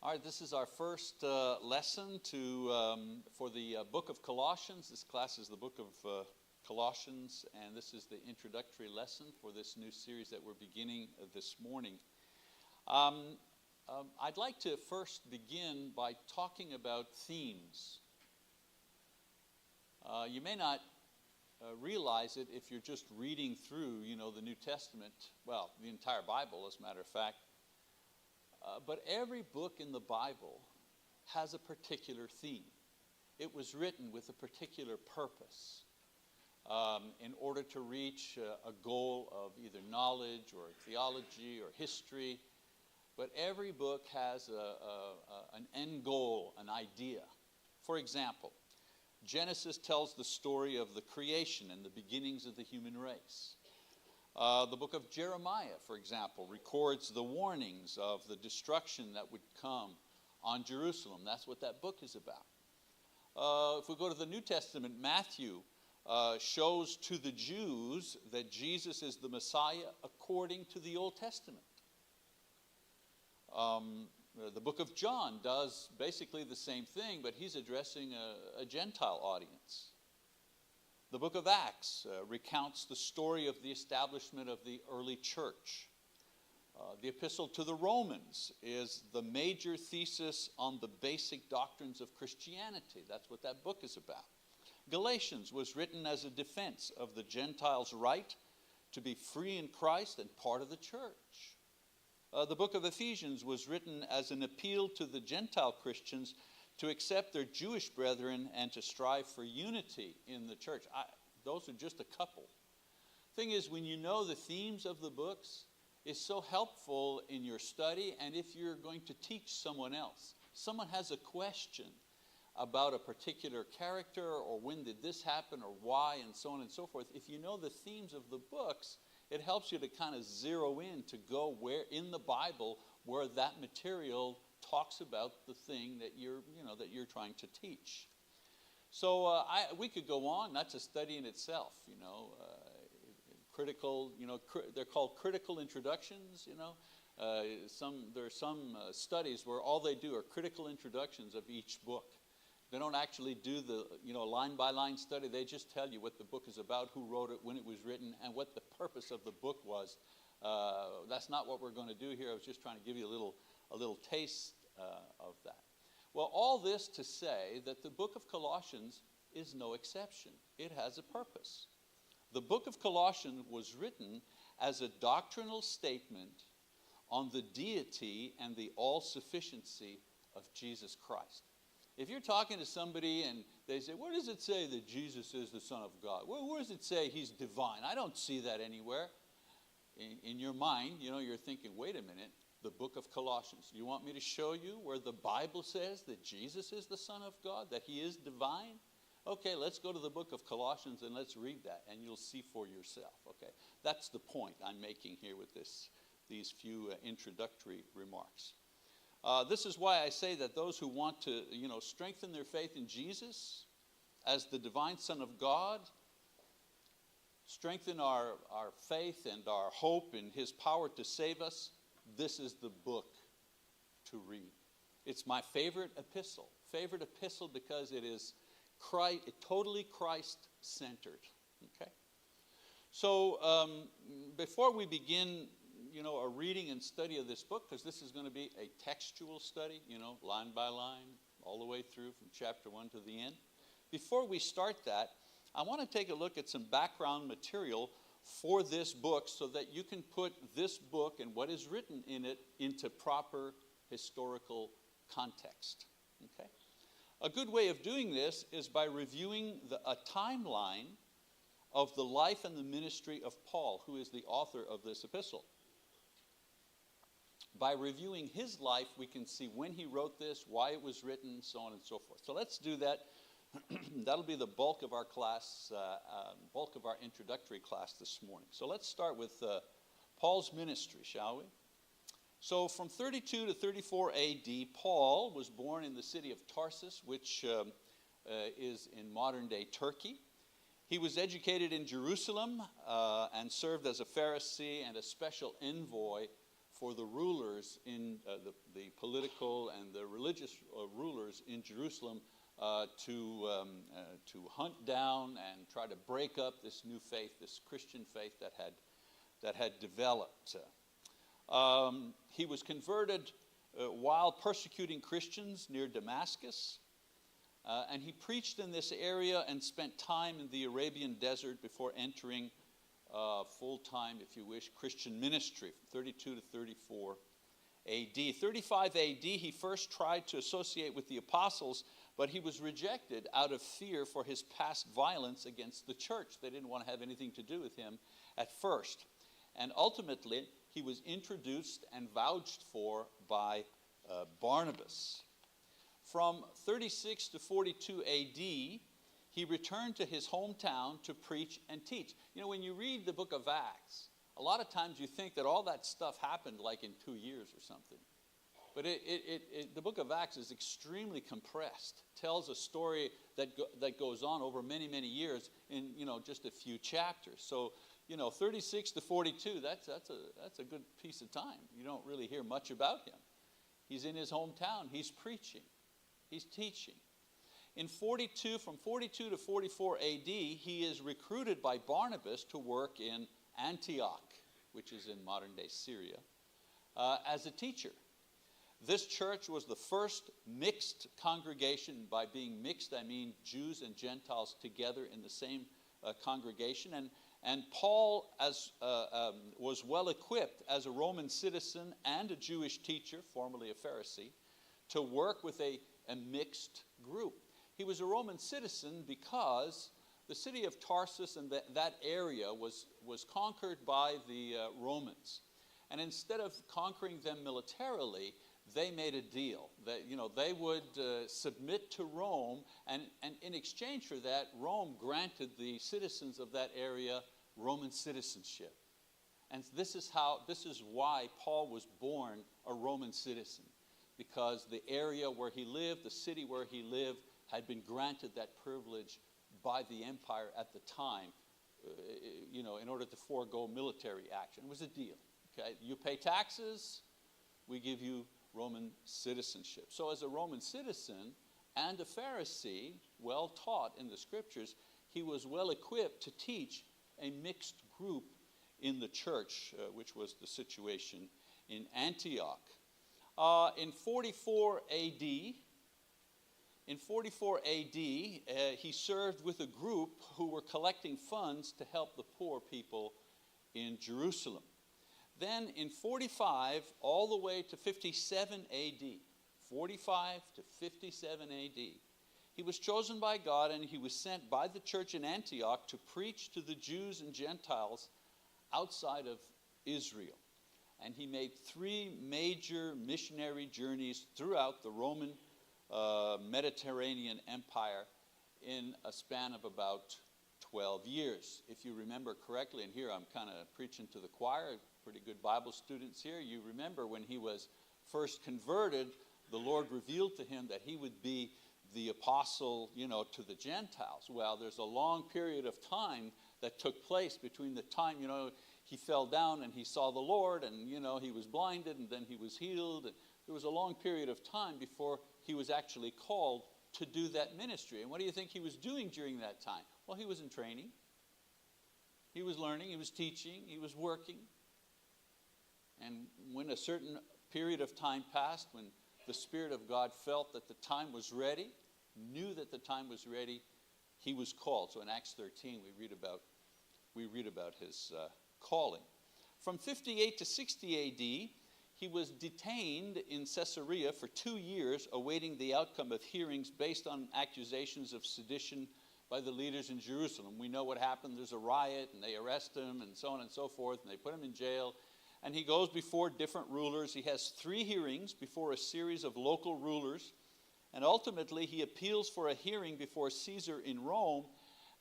All right, this is our first lesson for the book of Colossians. This class is the book of Colossians, and this is the introductory lesson for this new series that we're beginning this morning. I'd like to first begin by talking about themes. You may not realize it if you're just reading through, the New Testament, well, the entire Bible, as a matter of fact. But every book in the Bible has a particular theme. It was written with a particular purpose in order to reach a goal of either knowledge or theology or history. But every book has an end goal, an idea. For example, Genesis tells the story of the creation and the beginnings of the human race. The book of Jeremiah, for example, records the warnings of the destruction that would come on Jerusalem. That's what that book is about. If we go to the New Testament, Matthew shows to the Jews that Jesus is the Messiah according to the Old Testament. The book of John does basically the same thing, but he's addressing a Gentile audience. The book of Acts recounts the story of the establishment of the early church. The epistle to the Romans is the major thesis on the basic doctrines of Christianity. That's what that book is about. Galatians was written as a defense of the Gentiles' right to be free in Christ and part of the church. The book of Ephesians was written as an appeal to the Gentile Christians to accept their Jewish brethren and to strive for unity in the church. Those are just a couple. Thing is, when you know the themes of the books, it's so helpful in your study, and if you're going to teach someone else. Someone has a question about a particular character, or when did this happen, or why, and so on and so forth. If you know the themes of the books, it helps you to kind of zero in to go where in the Bible where that material talks about the thing that you're trying to teach. So we could go on. That's a study in itself. Critical. They're called critical introductions. There are some studies where all they do are critical introductions of each book. They don't actually do the line by line study. They just tell you what the book is about, who wrote it, when it was written, and what the purpose of the book was. That's not what we're going to do here. I was just trying to give you a little taste of that. Well, all this to say that the book of Colossians is no exception. It has a purpose. The book of Colossians was written as a doctrinal statement on the deity and the all-sufficiency of Jesus Christ. If you're talking to somebody and they say, where does it say that Jesus is the Son of God? Where does it say he's divine? I don't see that anywhere. In your mind, you're thinking, wait a minute. The book of Colossians. You want me to show you where the Bible says that Jesus is the Son of God, that he is divine? Okay, let's go to the book of Colossians and let's read that, and you'll see for yourself. Okay, that's the point I'm making here with these few introductory remarks. This is why I say that those who want to, strengthen their faith in Jesus as the divine Son of God, strengthen our faith and our hope in his power to save us, this is the book to read. It's my favorite epistle because it is totally Christ-centered. Okay? So before we begin, a reading and study of this book, because this is going to be a textual study, line by line, all the way through from chapter 1 to the end. Before we start that, I want to take a look at some background material for this book so that you can put this book and what is written in it into proper historical context. Okay? A good way of doing this is by reviewing a timeline of the life and the ministry of Paul, who is the author of this epistle. By reviewing his life, we can see when he wrote this, why it was written, so on and so forth. So let's do that. That'll be the bulk of our class, bulk of our introductory class this morning. So let's start with Paul's ministry, shall we? So from 32 to 34 AD, Paul was born in the city of Tarsus, which is in modern-day Turkey. He was educated in Jerusalem and served as a Pharisee and a special envoy for the rulers in the political and the religious rulers in Jerusalem to hunt down and try to break up this new faith, this Christian faith that had developed. He was converted while persecuting Christians near Damascus, and he preached in this area and spent time in the Arabian desert before entering full-time, if you wish, Christian ministry from 32 to 34 AD. 35 AD, he first tried to associate with the apostles, but he was rejected out of fear for his past violence against the church. They didn't want to have anything to do with him at first. And ultimately, he was introduced and vouched for by Barnabas. From 36 to 42 AD, he returned to his hometown to preach and teach. You know, when you read the book of Acts, a lot of times you think that all that stuff happened like in 2 years or something. But the book of Acts is extremely compressed. Tells a story that goes on over many, many years in, just a few chapters. So, 36 to 42, that's a good piece of time. You don't really hear much about him. He's in his hometown. He's preaching. He's teaching. From 42 to 44 AD, he is recruited by Barnabas to work in Antioch, which is in modern-day Syria, as a teacher. This church was the first mixed congregation. By being mixed, I mean Jews and Gentiles together in the same congregation. And Paul was well equipped as a Roman citizen and a Jewish teacher, formerly a Pharisee, to work with a mixed group. He was a Roman citizen because the city of Tarsus and that area was conquered by the Romans. And instead of conquering them militarily, they made a deal that they would submit to Rome, and in exchange for that, Rome granted the citizens of that area Roman citizenship. And this is why Paul was born a Roman citizen, because the area where he lived, the city where he lived, had been granted that privilege by the empire at the time, in order to forego military action. It was a deal. Okay, you pay taxes, we give you Roman citizenship. So as a Roman citizen and a Pharisee, well taught in the scriptures, he was well equipped to teach a mixed group in the church, which was the situation in Antioch. In 44 AD, he served with a group who were collecting funds to help the poor people in Jerusalem. Then in 45, all the way to 57 AD, 45 to 57 AD, he was chosen by God, and he was sent by the church in Antioch to preach to the Jews and Gentiles outside of Israel. And he made 3 major missionary journeys throughout the Roman Mediterranean Empire in a span of about 12 years. If you remember correctly, and here I'm kind of preaching to the choir, pretty good Bible students here, you remember when he was first converted, the Lord revealed to him that he would be the apostle, to the Gentiles. Well, there's a long period of time that took place between the time, he fell down and he saw the Lord, and, he was blinded, and then he was healed. And there was a long period of time before he was actually called to do that ministry. And what do you think he was doing during that time? Well, he was in training. He was learning, he was teaching, he was working. And when a certain period of time passed, when the Spirit of God felt that the time was ready, knew that the time was ready, he was called. So in Acts 13, we read about his calling. From 58 to 60 AD, he was detained in Caesarea for 2 years, awaiting the outcome of hearings based on accusations of sedition by the leaders in Jerusalem. We know what happened. There's a riot, and they arrest him, and so on and so forth, and they put him in jail. And he goes before different rulers. He has 3 hearings before a series of local rulers. And ultimately, he appeals for a hearing before Caesar in Rome.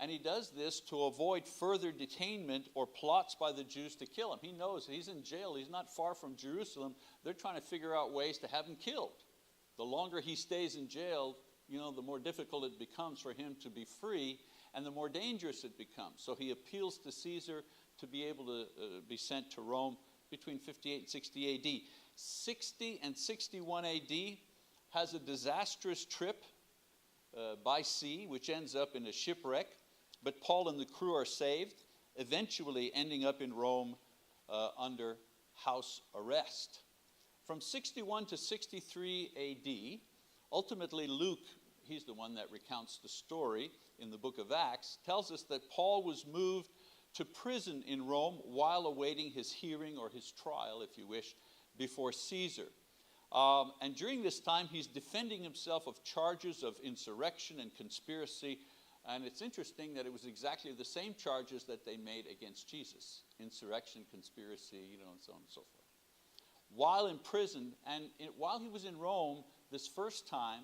And he does this to avoid further detainment or plots by the Jews to kill him. He knows he's in jail. He's not far from Jerusalem. They're trying to figure out ways to have him killed. The longer he stays in jail, the more difficult it becomes for him to be free, and the more dangerous it becomes. So he appeals to Caesar to be able to be sent to Rome between 58 and 60 AD. 60 and 61 AD has a disastrous trip by sea, which ends up in a shipwreck. But Paul and the crew are saved, eventually ending up in Rome under house arrest. From 61 to 63 AD, ultimately Luke, he's the one that recounts the story in the book of Acts, tells us that Paul was moved to prison in Rome while awaiting his hearing or his trial, if you wish, before Caesar. And during this time, he's defending himself of charges of insurrection and conspiracy. And it's interesting that it was exactly the same charges that they made against Jesus: insurrection, conspiracy, and so on and so forth. While in prison, and while he was in Rome this first time,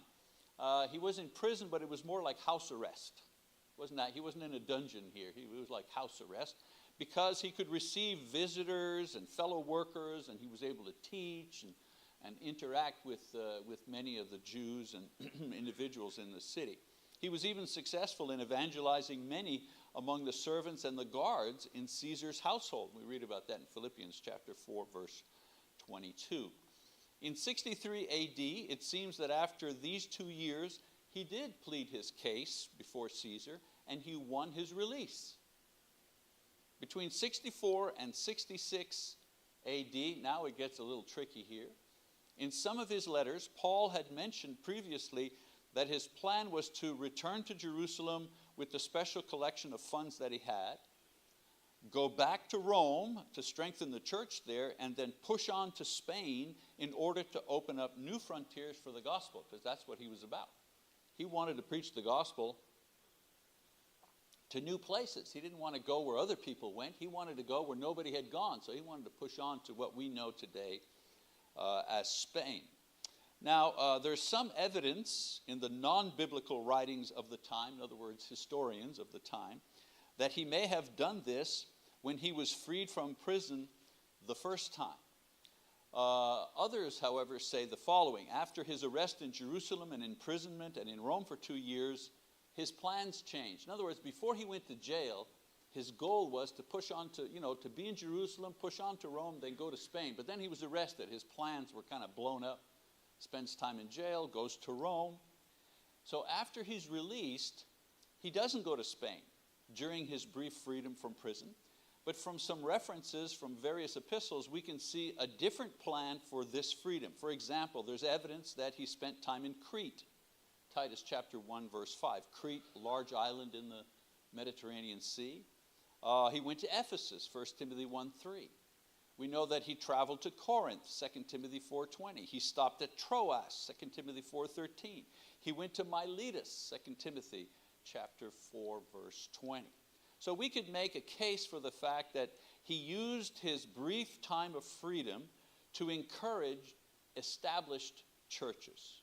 he was in prison, but it was more like house arrest. He wasn't in a dungeon here. It was like house arrest, because he could receive visitors and fellow workers, and he was able to teach and interact with many of the Jews and individuals in the city. He was even successful in evangelizing many among the servants and the guards in Caesar's household. We read about that in Philippians chapter 4, verse 22. In 63 AD, it seems that after these 2 years, he did plead his case before Caesar, and he won his release. Between 64 and 66 AD, now it gets a little tricky here. In some of his letters, Paul had mentioned previously that his plan was to return to Jerusalem with the special collection of funds that he had, go back to Rome to strengthen the church there, and then push on to Spain in order to open up new frontiers for the gospel, because that's what he was about. He wanted to preach the gospel to new places. He didn't want to go where other people went. He wanted to go where nobody had gone. So he wanted to push on to what we know today as Spain. Now, there's some evidence in the non-biblical writings of the time, in other words, historians of the time, that he may have done this when he was freed from prison the first time. Others, however, say the following: after his arrest in Jerusalem and imprisonment and in Rome for 2 years, his plans changed. In other words, before he went to jail, his goal was to push on to, to be in Jerusalem, push on to Rome, then go to Spain. But then he was arrested. His plans were kind of blown up. Spends time in jail, goes to Rome. So after he's released, he doesn't go to Spain during his brief freedom from prison. But from some references from various epistles, we can see a different plan for this freedom. For example, there's evidence that he spent time in Crete. Titus chapter 1, verse 5. Crete, large island in the Mediterranean Sea. He went to Ephesus, 1 Timothy 1:3. We know that he traveled to Corinth, 2 Timothy 4:20. He stopped at Troas, 2 Timothy 4:13. He went to Miletus, 2 Timothy chapter 4, verse 20. So we could make a case for the fact that he used his brief time of freedom to encourage established churches.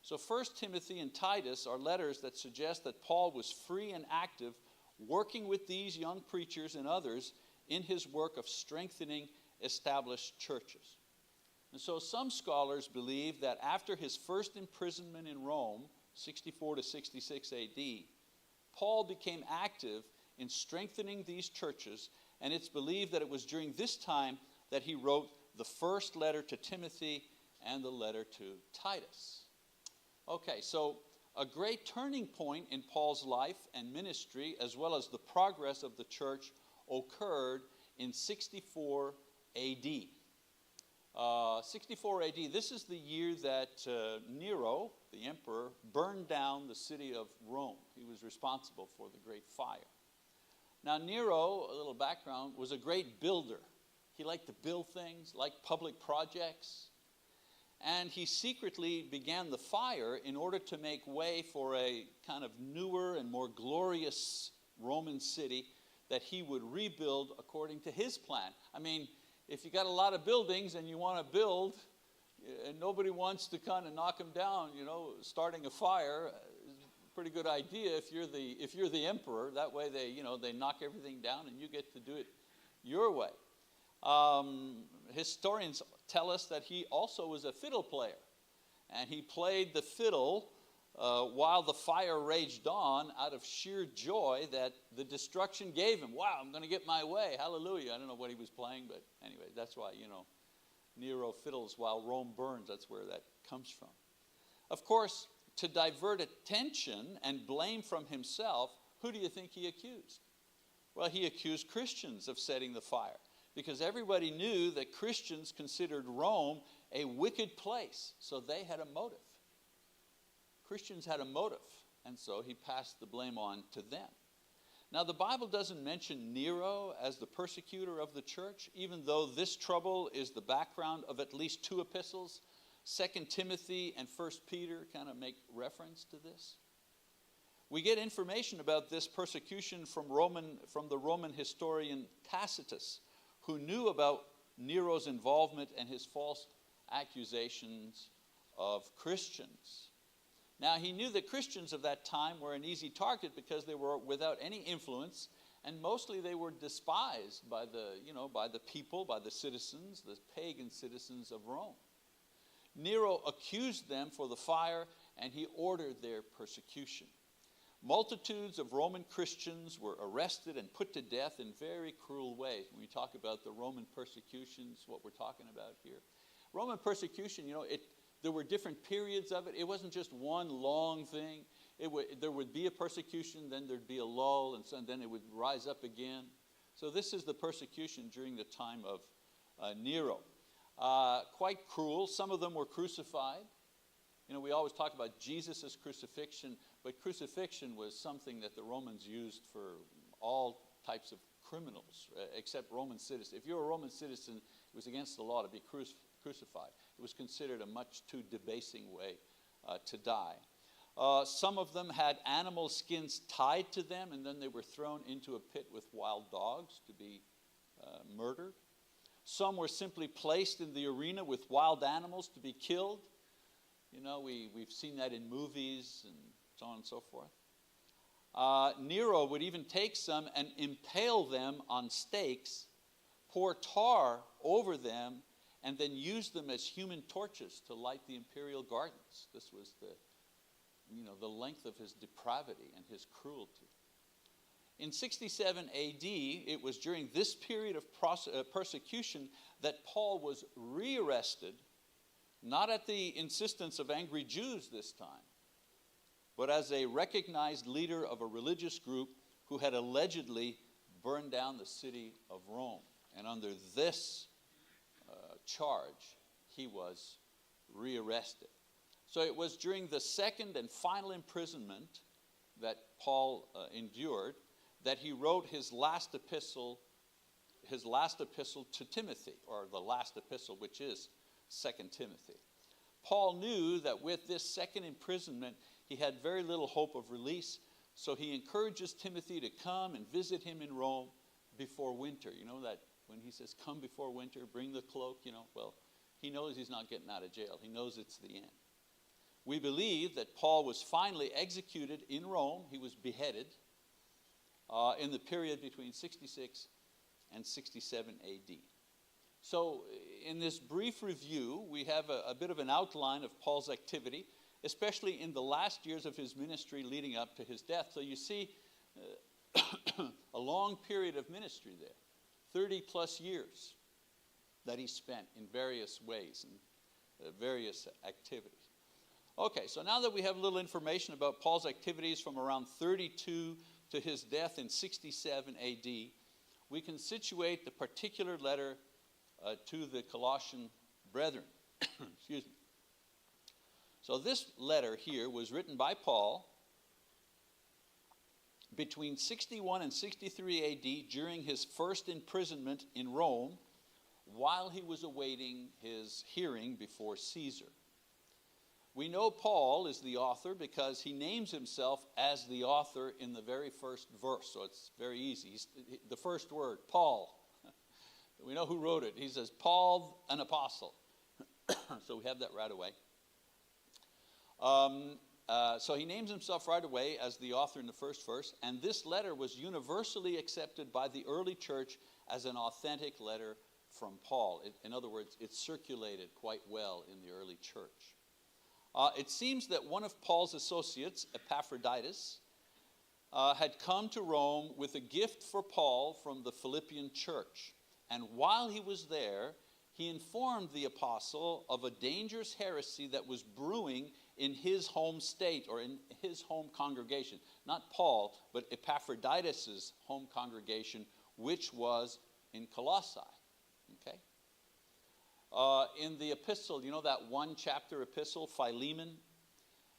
So 1 Timothy and Titus are letters that suggest that Paul was free and active, working with these young preachers and others in his work of strengthening established churches. And so some scholars believe that after his first imprisonment in Rome, 64 to 66 AD, Paul became active in strengthening these churches, and it's believed that it was during this time that he wrote the first letter to Timothy and the letter to Titus. Okay, so a great turning point in Paul's life and ministry, as well as the progress of the church, occurred in 64 AD. 64 AD, this is the year that Nero, the emperor, burned down the city of Rome. He was responsible for the great fire. Now Nero, a little background, was a great builder. He liked to build things, liked public projects. And he secretly began the fire in order to make way for a kind of newer and more glorious Roman city that he would rebuild according to his plan. I mean, if you got a lot of buildings and you want to build, and nobody wants to kind of knock them down, starting a fire is a pretty good idea if you're the emperor. That way they knock everything down and you get to do it your way. Historians tell us that he also was a fiddle player, and he played the fiddle while the fire raged on out of sheer joy that the destruction gave him. Wow, I'm going to get my way. Hallelujah. I don't know what he was playing, but anyway, that's why, Nero fiddles while Rome burns. That's where that comes from. Of course, to divert attention and blame from himself, who do you think he accused? Well, he accused Christians of setting the fire, because everybody knew that Christians considered Rome a wicked place, so they had a motive. Christians had a motive, and so he passed the blame on to them. Now, the Bible doesn't mention Nero as the persecutor of the church, even though this trouble is the background of at least 2 epistles. 2 Timothy and 1 Peter kind of make reference to this. We get information about this persecution from the Roman historian Tacitus, who knew about Nero's involvement and his false accusations of Christians. Now, he knew that Christians of that time were an easy target because they were without any influence, and mostly they were despised by the people, by the citizens, the pagan citizens of Rome. Nero accused them for the fire, and he ordered their persecution. Multitudes of Roman Christians were arrested and put to death in very cruel ways. When we talk about the Roman persecutions, what we're talking about here. Roman persecution, there were different periods of it. It wasn't just one long thing. There would be a persecution, then there'd be a lull, and then it would rise up again. So this is the persecution during the time of Nero. Quite cruel. Some of them were crucified. We always talk about Jesus' crucifixion, but crucifixion was something that the Romans used for all types of criminals, except Roman citizens. If you were a Roman citizen, it was against the law to be crucified. It was considered a much too debasing way to die. Some of them had animal skins tied to them, and then they were thrown into a pit with wild dogs to be murdered. Some were simply placed in the arena with wild animals to be killed. We've seen that in movies and so on and so forth. Nero would even take some and impale them on stakes, pour tar over them, and then use them as human torches to light the imperial gardens. This was the length of his depravity and his cruelty. In 67 AD, it was during this period of persecution that Paul was rearrested, not at the insistence of angry Jews this time, but as a recognized leader of a religious group who had allegedly burned down the city of Rome. And under this charge, he was rearrested. So it was during the second and final imprisonment that Paul endured that he wrote his last epistle to Timothy, or the last epistle, which is 2 Timothy. Paul knew that with this second imprisonment, he had very little hope of release, so he encourages Timothy to come and visit him in Rome before winter. That when he says, come before winter, bring the cloak, well, he knows he's not getting out of jail. He knows it's the end. We believe that Paul was finally executed in Rome. He was beheaded in the period between 66 and 67 AD. So in this brief review, we have a bit of an outline of Paul's activity, especially in the last years of his ministry leading up to his death. So you see a long period of ministry there, 30 plus years that he spent in various ways and various activities. Okay, so now that we have a little information about Paul's activities from around 32 to his death in 67 AD, we can situate the particular letter to the Colossian brethren. Excuse me. So this letter here was written by Paul between 61 and 63 AD during his first imprisonment in Rome while he was awaiting his hearing before Caesar. We know Paul is the author because he names himself as the author in the very first verse, so it's very easy. The first word, Paul. We know who wrote it. He says, Paul, an apostle. So we have that right away. So he names himself right away as the author in the first verse, and this letter was universally accepted by the early church as an authentic letter from Paul. In other words, it circulated quite well in the early church. It seems that one of Paul's associates, Epaphroditus, had come to Rome with a gift for Paul from the Philippian church. And while he was there, he informed the apostle of a dangerous heresy that was brewing in his home state or in his home congregation. Not Paul, but Epaphroditus' home congregation, which was in Colossae. Okay? In the epistle, you know that one chapter epistle, Philemon?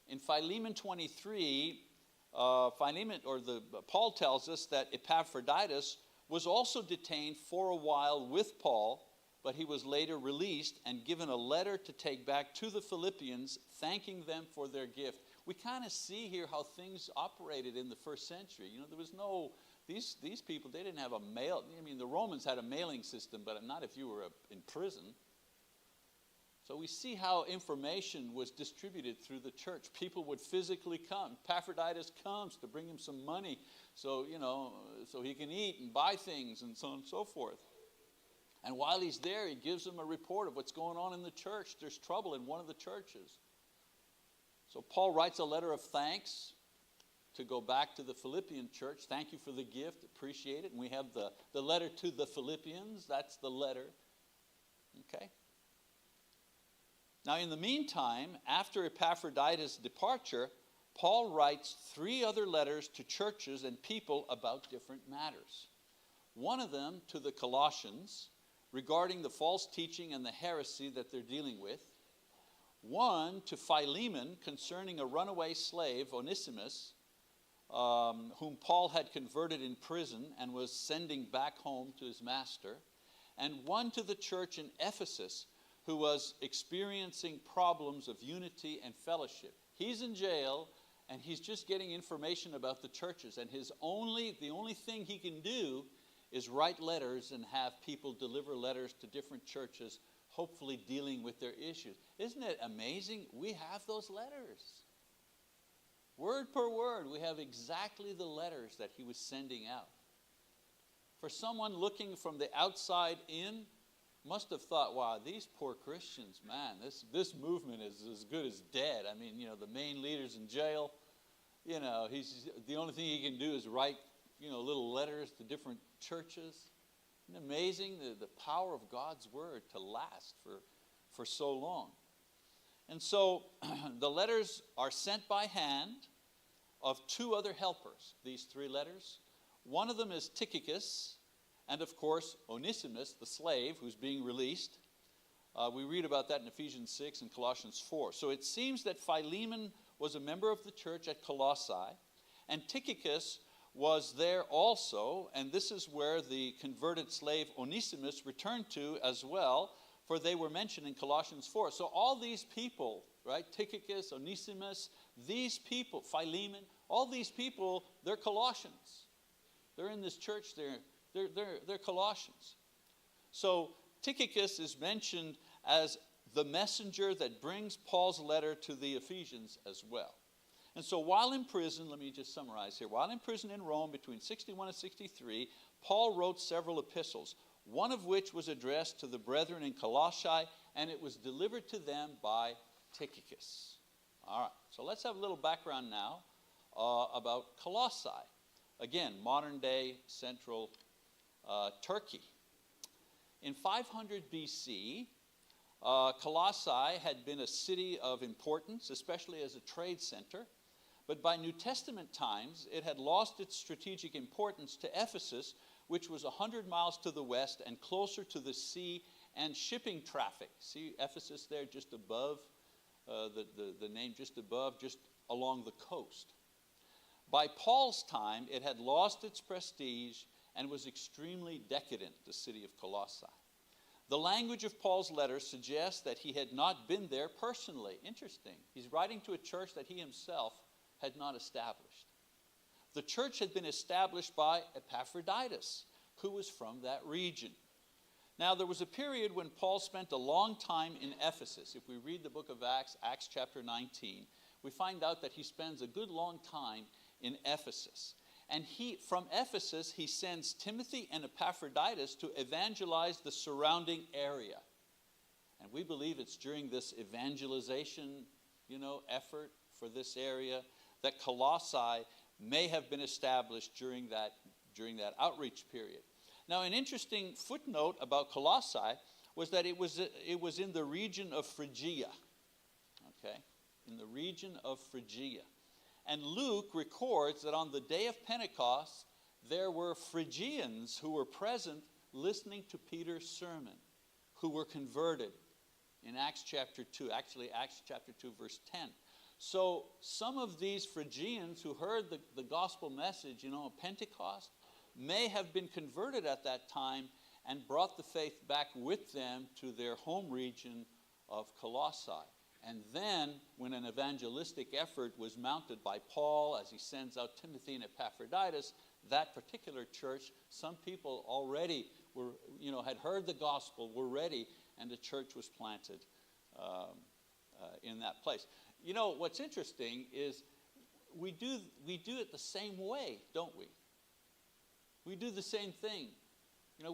In Philemon 23, Paul tells us that Epaphroditus was also detained for a while with Paul, but he was later released and given a letter to take back to the Philippians, thanking them for their gift. We kind of see here how things operated in the first century. You know, there was no, these people, they didn't have a mail. I mean, the Romans had a mailing system, but not if you were in prison. So we see how information was distributed through the church. People would physically come. Epaphroditus comes to bring him some money so he can eat and buy things and so on and so forth. And while he's there, he gives them a report of what's going on in the church. There's trouble in one of the churches. So Paul writes a letter of thanks to go back to the Philippian church. Thank you for the gift, appreciate it. And we have the letter to the Philippians. That's the letter. Okay? Now in the meantime, after Epaphroditus' departure, Paul writes 3 other letters to churches and people about different matters. One of them to the Colossians, regarding the false teaching and the heresy that they're dealing with. One to Philemon concerning a runaway slave, Onesimus, whom Paul had converted in prison and was sending back home to his master. And one to the church in Ephesus, who was experiencing problems of unity and fellowship. He's in jail and he's just getting information about the churches, and the only thing he can do is write letters and have people deliver letters to different churches, hopefully dealing with their issues. Isn't it amazing? We have those letters. Word per word, we have exactly the letters that he was sending out. For someone looking from the outside in, must have thought, wow, these poor Christians, man, this movement is as good as dead. I mean, the main leader's in jail. The only thing he can do is write, little letters to different churches. Isn't it amazing the power of God's word to last for so long? And so the letters are sent by hand of 2 other helpers, these 3 letters. One of them is Tychicus, and of course, Onesimus, the slave, who's being released. We read about that in Ephesians 6 and Colossians 4. So it seems that Philemon was a member of the church at Colossae, and Tychicus was there also, and this is where the converted slave Onesimus returned to as well, for they were mentioned in Colossians 4. So all these people, right, Tychicus, Onesimus, these people, Philemon, all these people, they're Colossians. They're in this church, they're Colossians. So Tychicus is mentioned as the messenger that brings Paul's letter to the Ephesians as well. And so while in prison, let me just summarize here. While in prison in Rome between 61 and 63, Paul wrote several epistles, one of which was addressed to the brethren in Colossae, and it was delivered to them by Tychicus. All right, so let's have a little background now about Colossae. Again, modern-day central Turkey. In 500 BC, Colossae had been a city of importance, especially as a trade center. But by New Testament times, it had lost its strategic importance to Ephesus, which was 100 miles to the west and closer to the sea and shipping traffic. See Ephesus there just above, the name just above, just along the coast. By Paul's time, it had lost its prestige and was extremely decadent, the city of Colossae. The language of Paul's letter suggests that he had not been there personally. Interesting. He's writing to a church that he himself had not established. The church had been established by Epaphroditus, who was from that region. Now, there was a period when Paul spent a long time in Ephesus. If we read the book of Acts, Acts chapter 19, we find out that he spends a good long time in Ephesus. And from Ephesus, he sends Timothy and Epaphroditus to evangelize the surrounding area. And we believe it's during this evangelization, effort for this area, that Colossae may have been established during that outreach period. Now, an interesting footnote about Colossae was that it was in the region of Phrygia, okay? In the region of Phrygia. And Luke records that on the day of Pentecost, there were Phrygians who were present listening to Peter's sermon, who were converted in Acts chapter 2, actually Acts chapter 2, verse 10. So some of these Phrygians who heard the gospel message, at Pentecost, may have been converted at that time and brought the faith back with them to their home region of Colossae. And then, when an evangelistic effort was mounted by Paul as he sends out Timothy and Epaphroditus, that particular church, some people already were, had heard the gospel, were ready, and the church was planted in that place. What's interesting is we do it the same way, don't we? We do the same thing.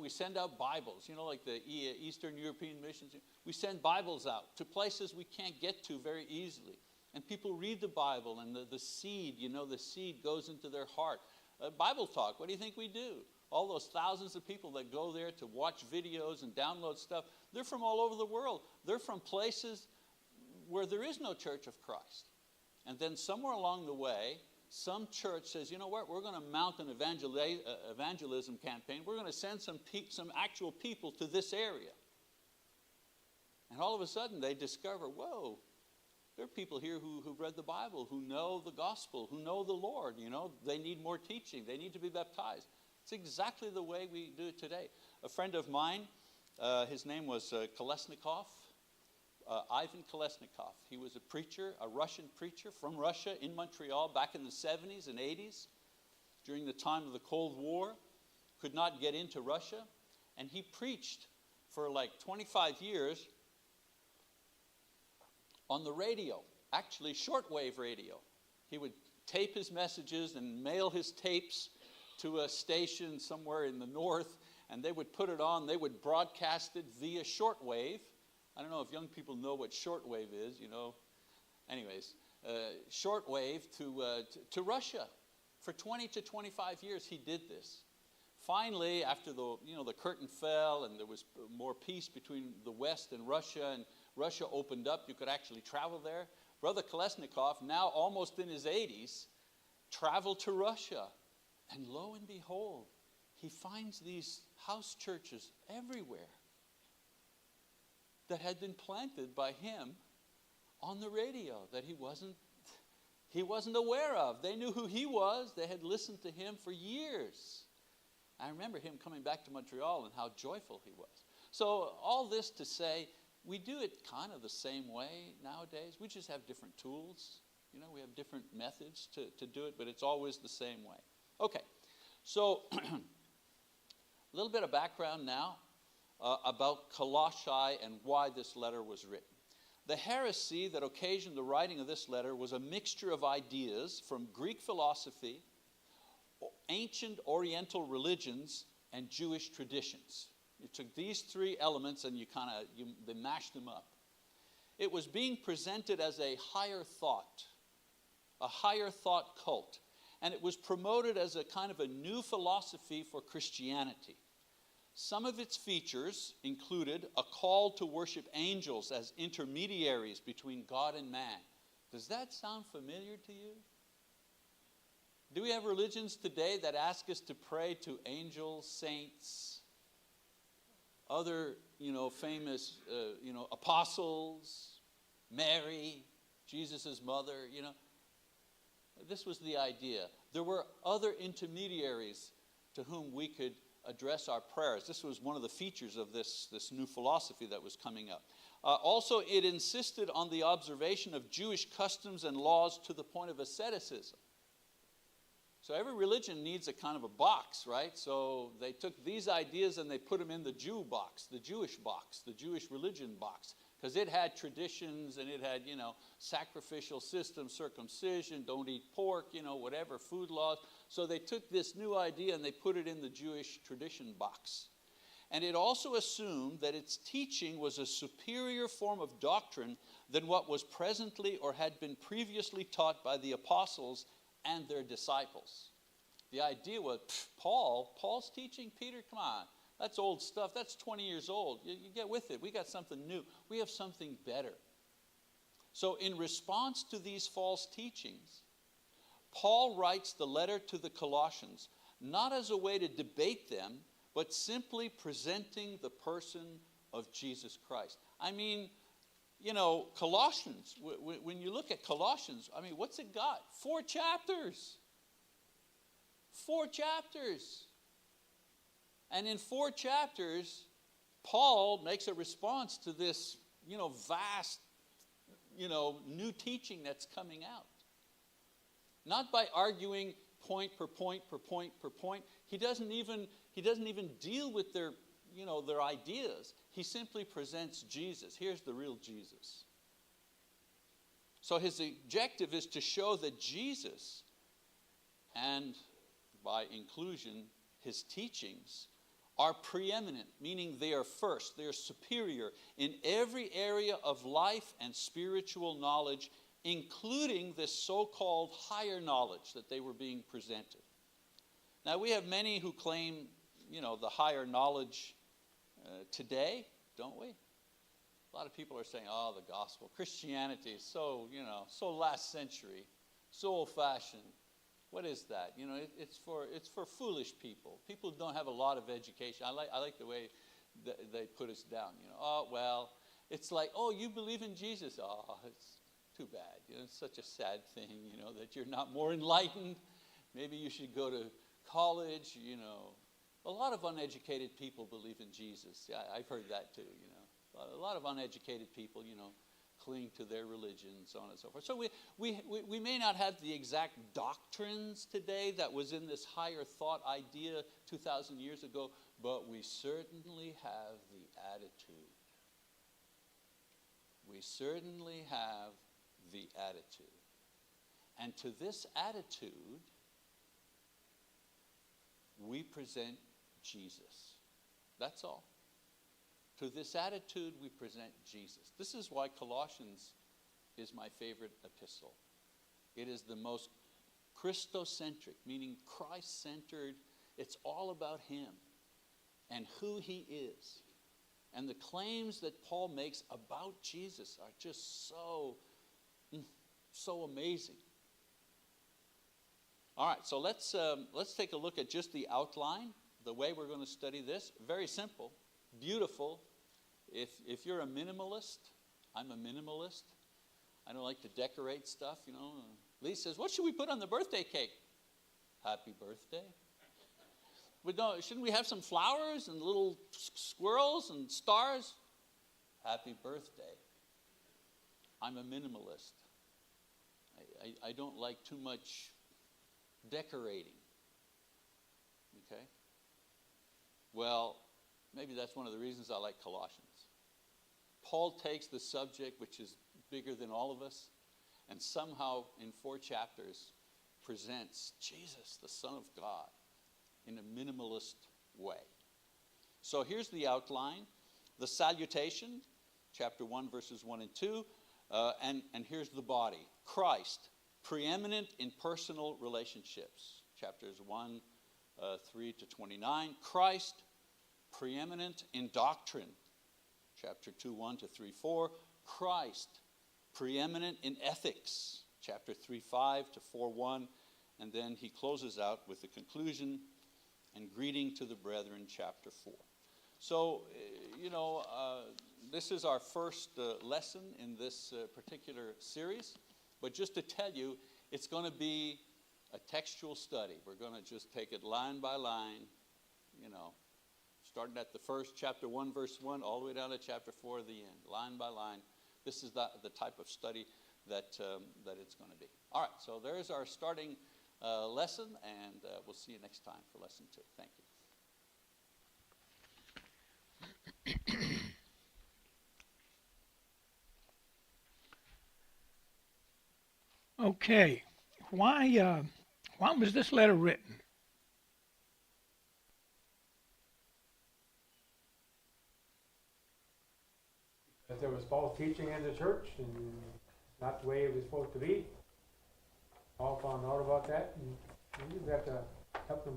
We send out Bibles, like the Eastern European missions. We send Bibles out to places we can't get to very easily. And people read the Bible, and the seed, the seed goes into their heart. Bible Talk, what do you think we do? All those thousands of people that go there to watch videos and download stuff, they're from all over the world. They're from places where there is no Church of Christ. And then somewhere along the way, some church says, you know what, we're going to mount an evangelism campaign. We're going to send some actual people to this area. And all of a sudden they discover, whoa, there are people here who've read the Bible, who know the gospel, who know the Lord. They need more teaching. They need to be baptized. It's exactly the way we do it today. A friend of mine, his name was Kolesnikov. Ivan Kolesnikov. He was a preacher, a Russian preacher from Russia in Montreal back in the 70s and 80s during the time of the Cold War. Could not get into Russia. And he preached for like 25 years on the radio, actually shortwave radio. He would tape his messages and mail his tapes to a station somewhere in the north, and they would put it on. They would broadcast it via shortwave. I don't know if young people know what shortwave is, Anyways, shortwave to Russia. For 20 to 25 years, he did this. Finally, after the curtain fell and there was more peace between the West and Russia opened up, you could actually travel there. Brother Kolesnikov, now almost in his 80s, traveled to Russia. And lo and behold, he finds these house churches everywhere that had been planted by him on the radio that he wasn't aware of. They knew who he was. They had listened to him for years. I remember him coming back to Montreal and how joyful he was. So all this to say, we do it kind of the same way nowadays. We just have different tools. We have different methods to do it, but it's always the same way. Okay, so a little bit of background now. About Colossae and why this letter was written. The heresy that occasioned the writing of this letter was a mixture of ideas from Greek philosophy, ancient Oriental religions, and Jewish traditions. You took these three elements and they mashed them up. It was being presented as a higher thought cult, and it was promoted as a kind of a new philosophy for Christianity. Some of its features included a call to worship angels as intermediaries between God and man. Does that sound familiar to you? Do we have religions today that ask us to pray to angels, saints, other, famous, apostles, Mary, Jesus' mother, This was the idea. There were other intermediaries to whom we could address our prayers. This was one of the features of this new philosophy that was coming up. Also, it insisted on the observation of Jewish customs and laws to the point of asceticism. So every religion needs a kind of a box, right? So they took these ideas and they put them in the Jew box, the Jewish box, the Jewish religion box, because it had traditions and it had, sacrificial systems, circumcision, don't eat pork, whatever, food laws. So they took this new idea and they put it in the Jewish tradition box. and it also assumed that its teaching was a superior form of doctrine than what was presently or had been previously taught by the apostles and their disciples. The idea was, Paul's teaching, Peter, come on, that's old stuff, that's 20 years old. You get with it, we got something new, we have something better. So in response to these false teachings, Paul writes the letter to the Colossians, not as a way to debate them, but simply presenting the person of Jesus Christ. I mean, Colossians, when you look at Colossians, I mean, what's it got? 4 chapters. 4 chapters. And in 4 chapters, Paul makes a response to this, vast, new teaching that's coming out. Not by arguing point per point per point per point. He doesn't even deal with their ideas. He simply presents Jesus. Here's the real Jesus. So his objective is to show that Jesus, and by inclusion, his teachings, are preeminent, meaning they are first, they are superior in every area of life and spiritual knowledge, including this so-called higher knowledge that they were being presented. Now we have many who claim, the higher knowledge today, don't we? A lot of people are saying, the gospel, Christianity is so, so last century, so old-fashioned. What is that? It's for foolish people. People who don't have a lot of education. I like the way they put us down. It's like, you believe in Jesus. It's too bad. It's such a sad thing, that you're not more enlightened. Maybe you should go to college, A lot of uneducated people believe in Jesus. Yeah, I've heard that too, A lot of uneducated people, cling to their religion and so on and so forth. So we may not have the exact doctrines today that was in this higher thought idea 2,000 years ago, but we certainly have the attitude. We certainly have the attitude. And to this attitude, we present Jesus. That's all. To this attitude, we present Jesus. This is why Colossians is my favorite epistle. It is the most Christocentric, meaning Christ-centered. It's all about him and who he is. And the claims that Paul makes about Jesus are just so amazing. All right, so let's take a look at just the outline, the way we're going to study this. Very simple, beautiful. If you're a minimalist, I'm a minimalist. I don't like to decorate stuff, Lee says, what should we put on the birthday cake? Happy birthday. But no, shouldn't we have some flowers and little squirrels and stars? Happy birthday. I'm a minimalist. I don't like too much decorating. Okay? Well, maybe that's one of the reasons I like Colossians. Paul takes the subject, which is bigger than all of us, and somehow in 4 chapters presents Jesus, the Son of God, in a minimalist way. So here's the outline. The salutation, chapter 1, verses 1 and 2, and here's the body. Christ, preeminent in personal relationships, chapters 1, 3 to 29. Christ, preeminent in doctrine, chapter 2, 1 to 3, 4. Christ, preeminent in ethics, chapter 3, 5 to 4, 1. And then he closes out with the conclusion and greeting to the brethren, chapter 4. So, this is our first lesson in this particular series. But just to tell you, it's going to be a textual study. We're going to just take it line by line, starting at the first, chapter 1, verse 1, all the way down to chapter 4, the end, line by line. This is the type of study that it's going to be. All right, so there's our starting lesson, and we'll see you next time for lesson 2. Thank you. Okay, why was this letter written? that there was false teaching in the church and not the way it was supposed to be. All found out about that, and you have to help them,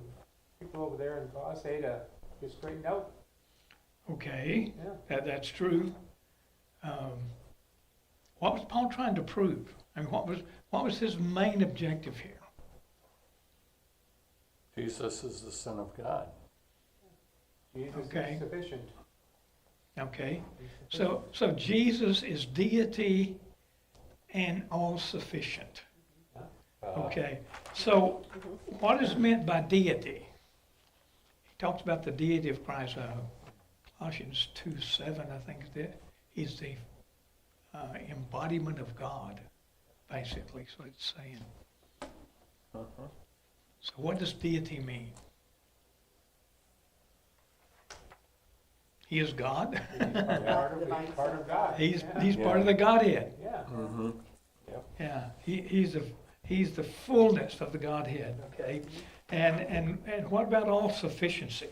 people over there in Colossae to get straightened out, Okay, yeah. that's true. What was Paul trying to prove? I mean, what was his main objective here? Jesus is the Son of God. Jesus Okay. is sufficient. Okay, He's sufficient. so Jesus is deity and all-sufficient. Okay, so what is meant by deity? He talks about the deity of Christ, Colossians 2:7, I think that he's the embodiment of God, basically, so it's saying. Uh-huh. So what does deity mean? He is God. He's part of God. He's Yeah. part of the Godhead. Yeah. Mm-hmm. Yeah, he's the fullness of the Godhead, okay? And what about all sufficiency?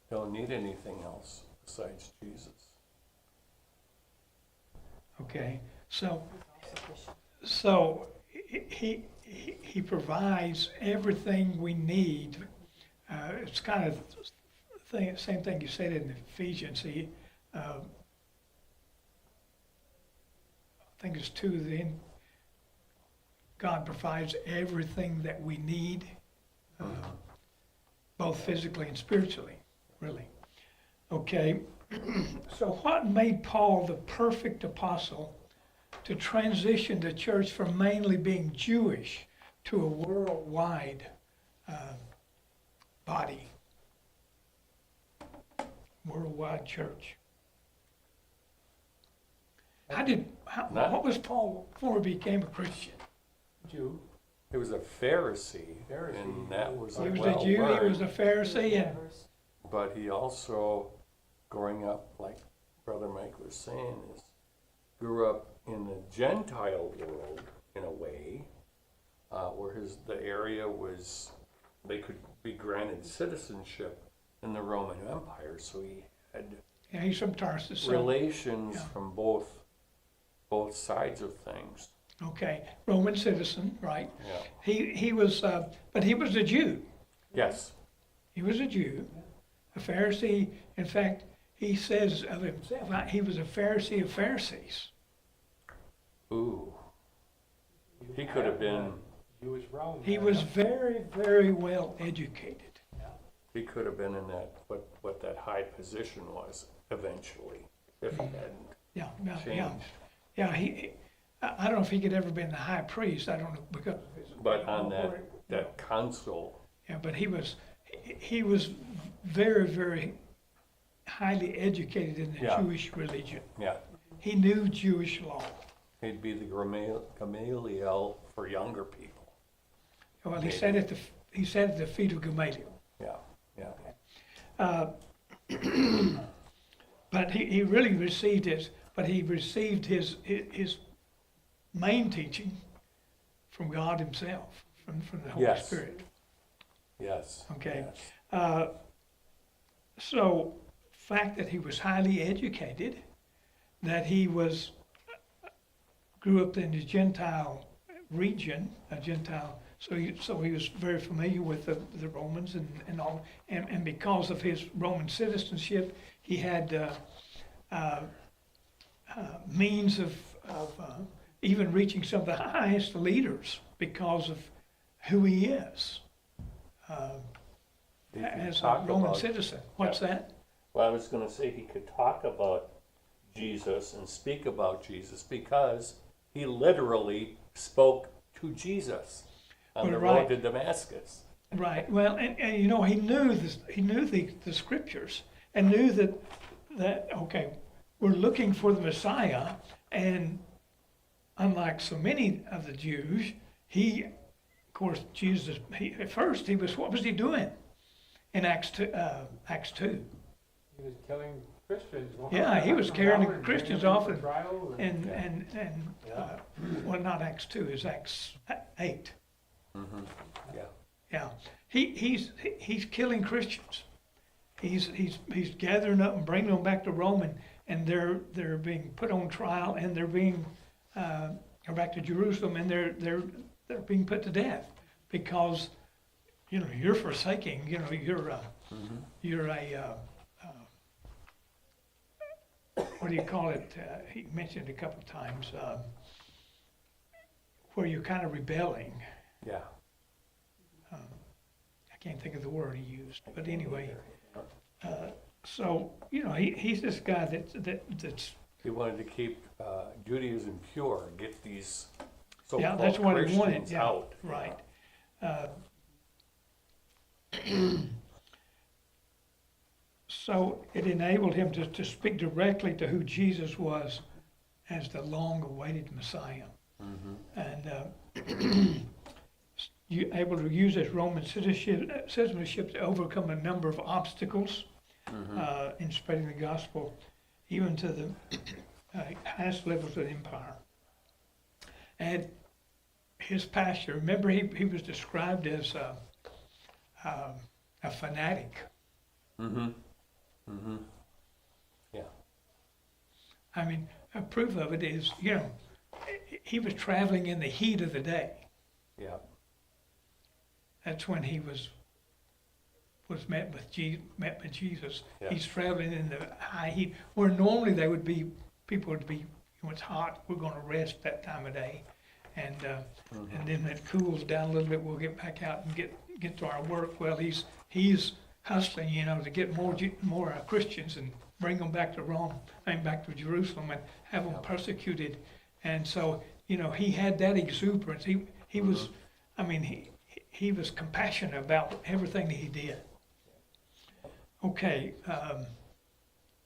Don't need anything else besides Jesus. Okay, so he provides everything we need. It's kind of same thing you said in Ephesians. I think it's 2. Then God provides everything that we need, both physically and spiritually, really. Okay, so what made Paul the perfect apostle to transition the church from mainly being Jewish to a worldwide body, worldwide church? What was Paul before he became a Christian? Jew. He was a Pharisee, Pharisee. and that was He a was well a Jew, he was learned, a Pharisee, and but he also, growing up, like Brother Mike was saying, grew up in the Gentile world in a way, where the area was, they could be granted citizenship in the Roman Empire, so he had yeah, he's from Tarsus. So, relations yeah. from both sides of things. okay, Roman citizen, right? Yeah. He was, but he was a Jew. Yes. He was a Jew, a Pharisee. In fact, he says of himself, he was a Pharisee of Pharisees. Ooh. He could have been. Jewish Rome. He was very, very well educated. He could have been in that what that high position was eventually, if he hadn't Yeah, yeah, yeah. changed. Yeah, I don't know if he could ever been the high priest. I don't know because of his. But on that council, Yeah, but he was very, very highly educated in the Yeah. Jewish religion. yeah, He knew Jewish law. he'd be the Gamaliel for younger people. Well, he sat at the feet of Gamaliel. Yeah, yeah. But he really received his main teaching from God himself, from the Holy Yes. Spirit. Yes. Okay. Yes. So, fact that he was highly educated, that he grew up in the Gentile region, so he was very familiar with the Romans and all, and because of his Roman citizenship, he had means of even reaching some of the highest leaders because of who he is He could as a talk Roman about- citizen. What's that? Well, I was going to say he could talk about Jesus and speak about Jesus because he literally spoke to Jesus on the Right. road to Damascus. Right. Well, and you know, he knew this. He knew the scriptures and knew that okay, we're looking for the Messiah, and unlike so many of the Jews, of course, Jesus. At first, what was he doing in Acts 2? He was killing Christians. Yeah, he was carrying the Bringing Christians them off for trial and well, not Acts 2, it's Acts 8. Mm-hmm. Yeah. Yeah, he's killing Christians. He's gathering up and bringing them back to Rome, and they're being put on trial, and they're being go back to Jerusalem, and they're being put to death because, you know, you're forsaking, you know, you're a what do you call it? He mentioned a couple of times where you're kind of rebelling. Yeah. I can't think of the word he used, but anyway. So you know, he's this guy that's He wanted to keep Judaism pure, get these yeah, so-called that's what he wanted. Christians Yeah, out. right. So it enabled him to speak directly to who Jesus was as the long-awaited Messiah. And you able to use his Roman citizenship to overcome a number of obstacles in spreading the gospel, even to the highest levels of the empire. And his pastor, remember he was described as a fanatic. Yeah. I mean, a proof of it is, you know, he was traveling in the heat of the day. Yeah. That's when he was met with Jesus. Yeah. He's traveling in the high heat, where normally people would be, you know, it's hot, we're going to rest that time of day, and then when it cools down a little bit, we'll get back out and get to our work. Well, he's hustling, you know, to get more Christians and bring them back to Rome and back to Jerusalem and have them persecuted. And so, you know, he had that exuberance. He was, I mean, he was compassionate about everything that he did. Okay, how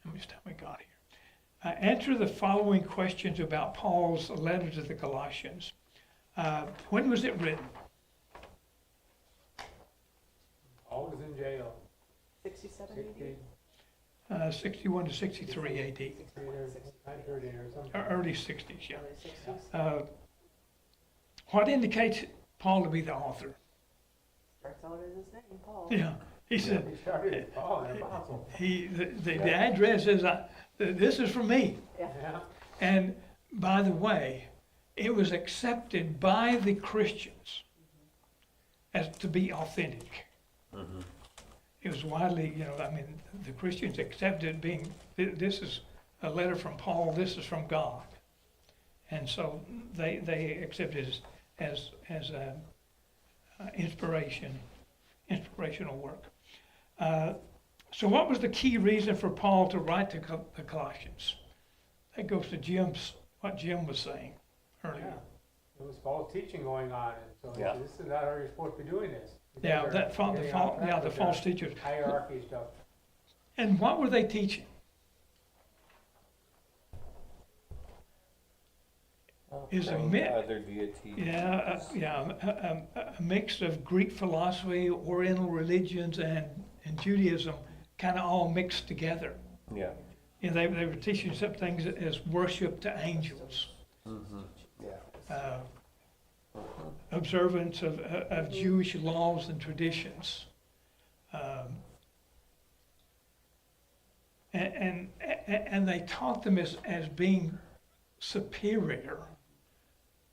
much time we got here? Answer the following questions about Paul's letter to the Colossians. When was it written? Paul was in jail. 67 60, AD? 61 to 63 AD, 60 or 930 or something. early 60s, yeah. Early 60s? What indicates Paul to be the author? Starts out as his name, Paul. Yeah, he said, He started as Paul, an apostle. the address is, this is for me. Yeah. Yeah. And by the way, it was accepted by the Christians as to be authentic. It was widely, you know, I mean, the Christians accepted being, this is a letter from Paul, this is from God. And so they accepted it as inspirational work. So what was the key reason for Paul to write to the Colossians? That goes to what Jim was saying earlier. Yeah. It was Paul's teaching going on, and so he Yeah. said, this is not how you're supposed to be doing this. You Yeah, guys are the getting off track the with false teachers. hierarchy stuff. And what were they teaching? Is a Praying mi- to other deities. A mix of Greek philosophy, Oriental religions, and Judaism, kind of all mixed together. Yeah. You know, they were teaching some things as worship to angels, Yeah. observance of Jewish laws and traditions, and they taught them as being superior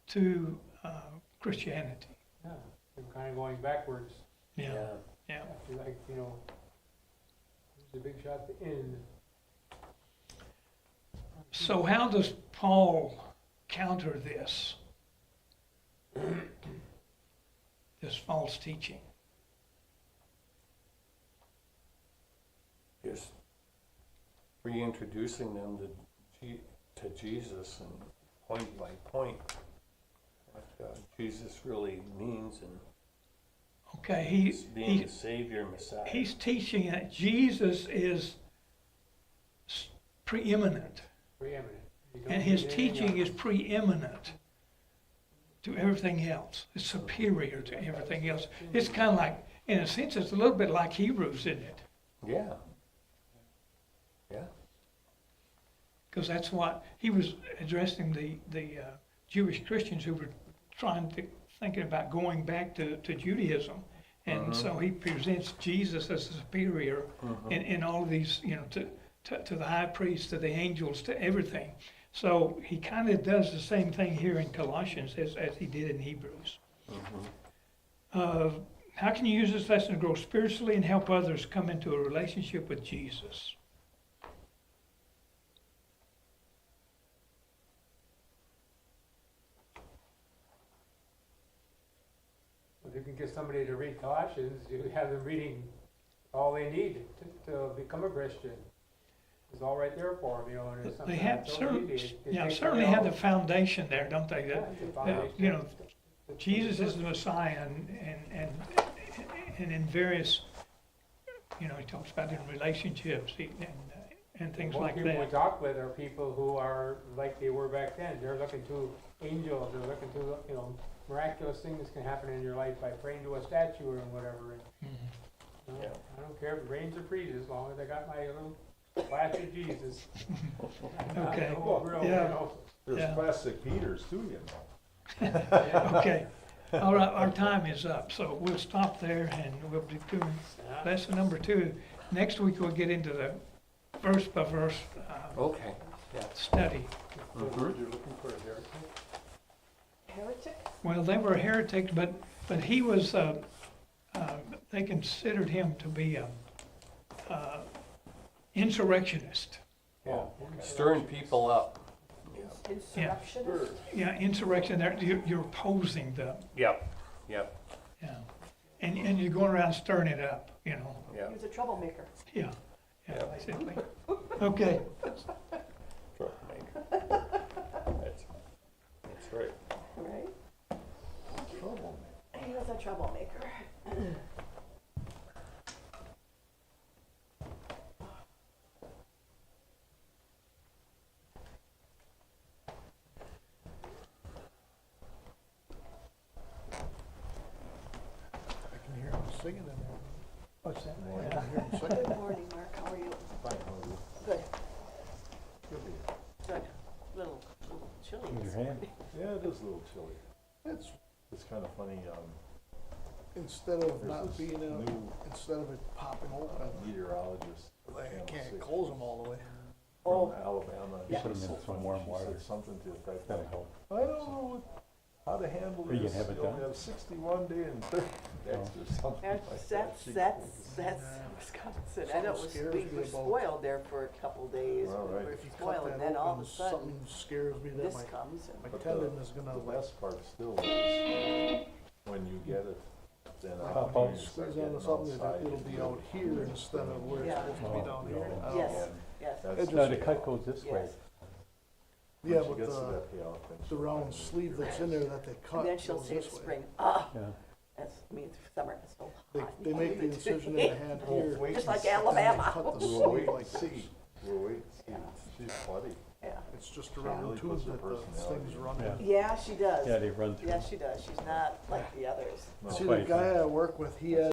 to Christianity. Yeah. They're kind of going backwards. Yeah. Like, you know, there's a big shot at the end. So how does Paul counter this false teaching? Just reintroducing them to Jesus and point by point what Jesus really means and Okay, being the Savior, Messiah. he's teaching that Jesus is preeminent, Preeminent. You don't and his need anything teaching else. is preeminent to everything else. It's superior to everything else. It's kind of like, in a sense, it's a little bit like Hebrews, isn't it? Yeah. Yeah. Because that's what he was addressing the Jewish Christians who were thinking about going back to Judaism, and so he presents Jesus as superior in all of these, you know, to the high priest, to the angels, to everything. So he kind of does the same thing here in Colossians as he did in Hebrews. How can you use this lesson to grow spiritually and help others come into a relationship with Jesus? If you can get somebody to read Colossians, you have them reading all they need to become a Christian. It's all right there for them, you know, and it's They something have that's so easy. It takes certainly away have all- the foundation there, don't they? Yeah, That, it's a foundation. you know, It's- Jesus is the Messiah, and in various, you know, he talks about in relationships and things Most like people we that. talk with are people who are like they were back then. They're looking to angels, they're looking to, you know, miraculous things can happen in your life by praying to a statue or whatever. And, Mhm. you know, Yeah. I don't care if it rains or freezes, as long as I got my little flash of Jesus. Okay. Oh, real, you Yeah. know. There's Yeah. plastic heaters too, you know. Okay, all right, our time is up, so we'll stop there and we'll be doing lesson number 2. Next week we'll get into the verse by verse Okay, yeah. study. The word you're looking for there. Heretic? Well, they were heretics, but he was, they considered him to be a insurrectionist. Yeah. Stirring people up. Insurrectionist? Yeah, insurrection, you're opposing them, Yep, yep, yeah. And you're going around stirring it up, you know, yep. He was a troublemaker. yeah, Yeah. basically. Okay, Troublemaker. That's right. Right? Trouble. He was a troublemaker. I can hear him singing in there. what's that? I can hear him singing. Good morning, Mark. How are you? Fine, how are you? Good. Good. Good. Little chilly. In this your hand? morning. Yeah, it is a little chilly. It's, It's kind of funny, instead of there's not this being out, new instead of it popping open, meteorologist. like, I Channel can't 6 close them all the way. Oh. From Alabama. Yeah. She was so funny. She said something to the effect of, I don't know how to handle Are you this. gonna have it You only done? have 61 day and 30 next or something That's, like that. that's, She- that's, that's Wisconsin. I know it was, Scares we me were about- spoiled there for a couple days. All We right. were If you cut spoiled, and that then all of a open, sudden, something scares me that this my comes and. But tendon is gonna The like best part still is when you get it, then pop after out, you start squeeze getting onto something, outside, it'll be out here instead of where it's Yeah. supposed to be down here. I don't Yes, know. yes, That's No, the cut goes this way. yes. Yeah, when she but gets to the, that payoff, then the she'll round find it. sleeve that's in there that they cut And then she'll goes say in this way. spring, ah, Yeah. that's, I mean, summer is so They, hot. they make the incision in the hand here. Wait Just and like see. Alabama. Cut the We'll sleeve wait like and see. this. We'll wait and see. Yeah. She's funny. Yeah, It's just a She round really tube puts her that the personality things in. run Yeah. in. yeah, she does. Yeah, they run through. Yes, she does. She's not like the others. No. See, Quite the guy I work with, he had